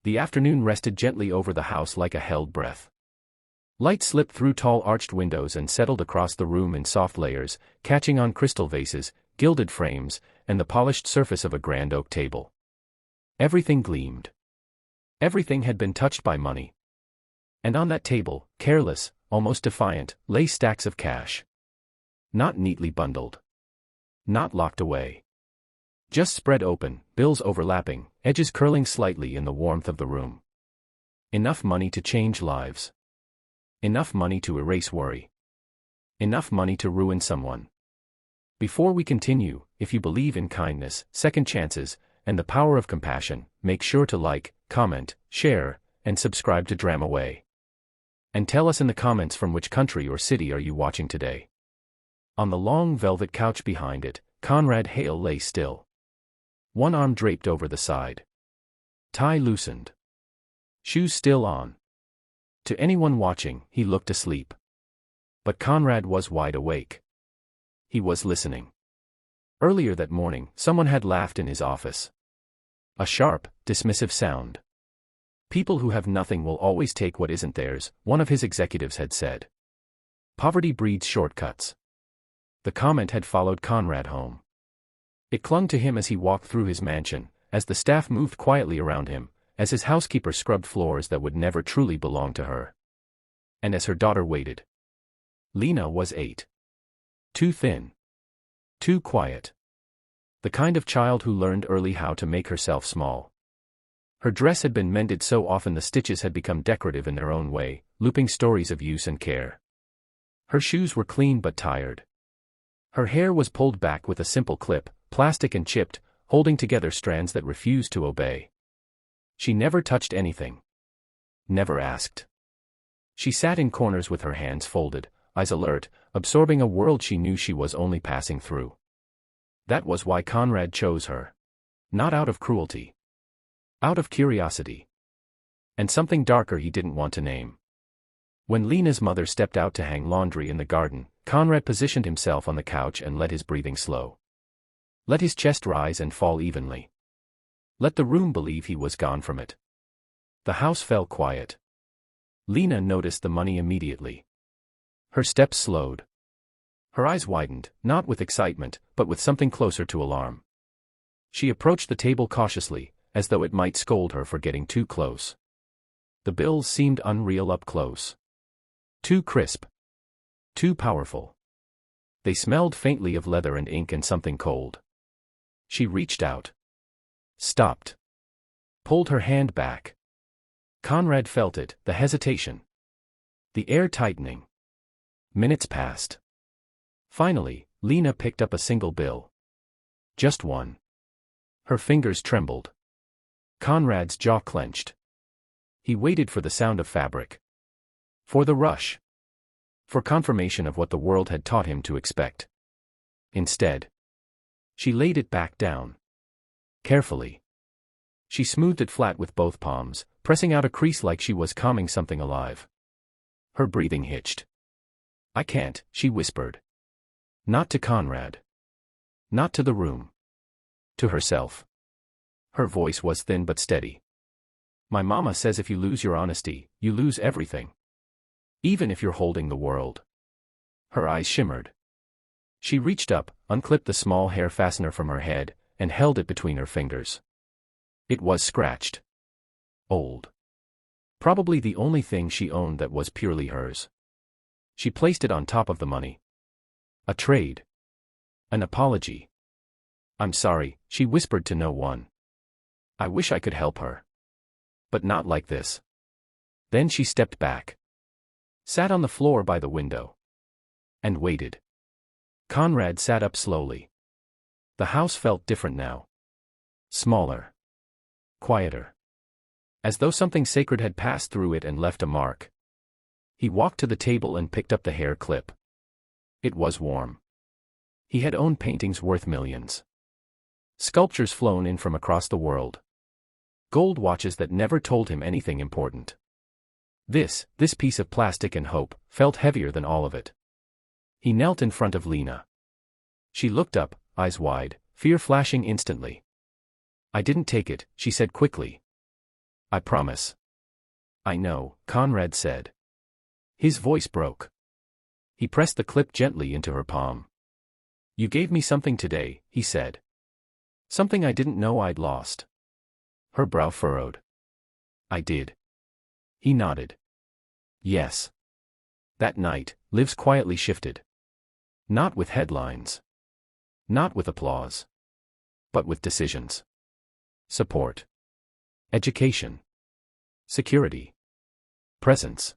The afternoon rested gently over the house like a held breath. Light slipped through tall arched windows and settled across the room in soft layers, catching on crystal vases, gilded frames, and the polished surface of a grand oak table. Everything gleamed. Everything had been touched by money. And on that table, careless, almost defiant, lay stacks of cash. Not neatly bundled. Not locked away. Just spread open, bills overlapping, edges curling slightly in the warmth of the room. Enough money to change lives. Enough money to erase worry. Enough money to ruin someone. Before we continue, if you believe in kindness, second chances, and the power of compassion, make sure to like, comment, share, and subscribe to Dramaway. And tell us in the comments from which country or city are you watching today. On the long velvet couch behind it, Conrad Hale lay still. One arm draped over the side. Tie loosened. Shoes still on. To anyone watching, he looked asleep. But Conrad was wide awake. He was listening. Earlier that morning, someone had laughed in his office. A sharp, dismissive sound. People who have nothing will always take what isn't theirs, one of his executives had said. Poverty breeds shortcuts. The comment had followed Conrad home. It clung to him as he walked through his mansion, as the staff moved quietly around him, as his housekeeper scrubbed floors that would never truly belong to her. And as her daughter waited. Lina was 8. Too thin. Too quiet. The kind of child who learned early how to make herself small. Her dress had been mended so often the stitches had become decorative in their own way, looping stories of use and care. Her shoes were clean but tired. Her hair was pulled back with a simple clip, plastic and chipped, holding together strands that refused to obey. She never touched anything. Never asked. She sat in corners with her hands folded, eyes alert, absorbing a world she knew she was only passing through. That was why Conrad chose her. Not out of cruelty. Out of curiosity. And something darker he didn't want to name. When Lina's mother stepped out to hang laundry in the garden, Conrad positioned himself on the couch and let his breathing slow. Let his chest rise and fall evenly. Let the room believe he was gone from it. The house fell quiet. Lina noticed the money immediately. Her steps slowed. Her eyes widened, not with excitement, but with something closer to alarm. She approached the table cautiously, as though it might scold her for getting too close. The bills seemed unreal up close. Too crisp. Too powerful. They smelled faintly of leather and ink and something cold. She reached out. Stopped. Pulled her hand back. Conrad felt it, the hesitation. The air tightening. Minutes passed. Finally, Lina picked up a single bill. Just one. Her fingers trembled. Conrad's jaw clenched. He waited for the sound of fabric. For the rush. For confirmation of what the world had taught him to expect. Instead, she laid it back down. Carefully. She smoothed it flat with both palms, pressing out a crease like she was calming something alive. Her breathing hitched. "I can't," she whispered. Not to Conrad. Not to the room. To herself. Her voice was thin but steady. "My mama says if you lose your honesty, you lose everything. Even if you're holding the world." Her eyes shimmered. She reached up, unclipped the small hair fastener from her head, and held it between her fingers. It was scratched. Old. Probably the only thing she owned that was purely hers. She placed it on top of the money. A trade. An apology. "I'm sorry," she whispered to no one. "I wish I could help her. But not like this." Then she stepped back. Sat on the floor by the window. And waited. Conrad sat up slowly. The house felt different now. Smaller. Quieter. As though something sacred had passed through it and left a mark. He walked to the table and picked up the hair clip. It was warm. He had owned paintings worth millions. Sculptures flown in from across the world. Gold watches that never told him anything important. This piece of plastic and hope, felt heavier than all of it. He knelt in front of Lina. She looked up, eyes wide, fear flashing instantly. "I didn't take it," she said quickly. I promise. I know, Conrad said. His voice broke. He pressed the clip gently into her palm. You gave me something today, he said. Something I didn't know I'd lost. Her brow furrowed. I did. He nodded. Yes. That night, lives quietly shifted. Not with headlines. Not with applause. But with decisions. Support. Education. Security. Presence.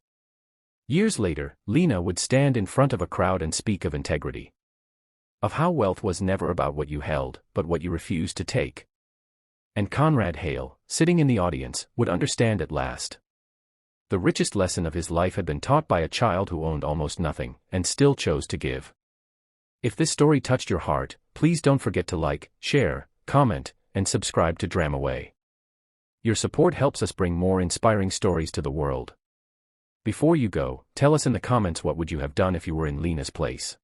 Years later, Lina would stand in front of a crowd and speak of integrity. Of how wealth was never about what you held, but what you refused to take. And Conrad Hale, sitting in the audience, would understand at last. The richest lesson of his life had been taught by a child who owned almost nothing, and still chose to give. If this story touched your heart, please don't forget to like, share, comment, and subscribe to Dramaway. Your support helps us bring more inspiring stories to the world. Before you go, tell us in the comments what would you have done if you were in Lina's place.